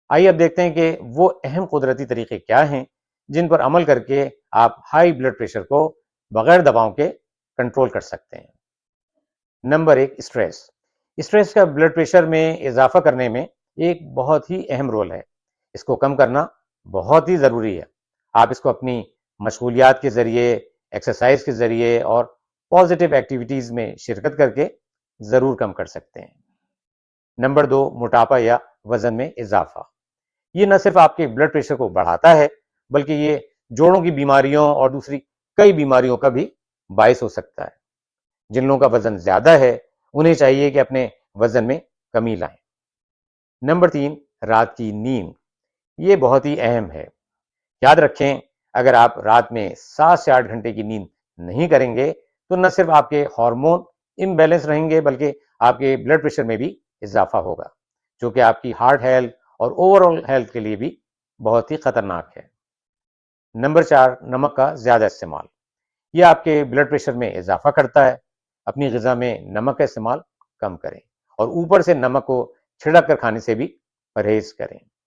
آئیے اب دیکھتے ہیں کہ وہ اہم قدرتی طریقے کیا ہیں جن پر عمل کر کے آپ ہائی بلڈ پریشر کو بغیر دواؤں کے کنٹرول کر سکتے ہیں۔ نمبر 1، اسٹریس کا بلڈ پریشر میں اضافہ کرنے میں ایک بہت ہی اہم رول ہے۔ اس کو کم کرنا بہت ہی ضروری ہے۔ آپ اس کو اپنی مشغولیات کے ذریعے، ایکسرسائز کے ذریعے اور پازیٹیو ایکٹیویٹیز میں شرکت کر کے ضرور کم کر سکتے ہیں۔ نمبر 2، موٹاپا یا وزن میں اضافہ۔ یہ نہ صرف آپ کے بلڈ پریشر کو بڑھاتا ہے بلکہ یہ جوڑوں کی بیماریوں اور دوسری کئی بیماریوں کا بھی باعث ہو سکتا ہے۔ جن لوگوں کا وزن زیادہ ہے انہیں چاہیے کہ اپنے وزن میں کمی لائیں۔ نمبر 3، رات کی نیند۔ یہ بہت ہی اہم ہے۔ یاد رکھیں، اگر آپ رات میں 7 سے 8 گھنٹے کی نیند نہیں کریں گے تو نہ صرف آپ کے ہارمون امبیلنس رہیں گے بلکہ آپ کے بلڈ پریشر میں بھی اضافہ ہوگا، جو کہ آپ کی ہارٹ ہیلتھ اور اوور آل ہیلتھ کے لیے بھی بہت ہی خطرناک ہے۔ نمبر 4، نمک کا زیادہ استعمال۔ یہ آپ کے بلڈ پریشر میں اضافہ کرتا ہے۔ اپنی غذا میں نمک کا استعمال کم کریں اور اوپر سے نمک کو چھڑک کر کھانے سے بھی پرہیز کریں۔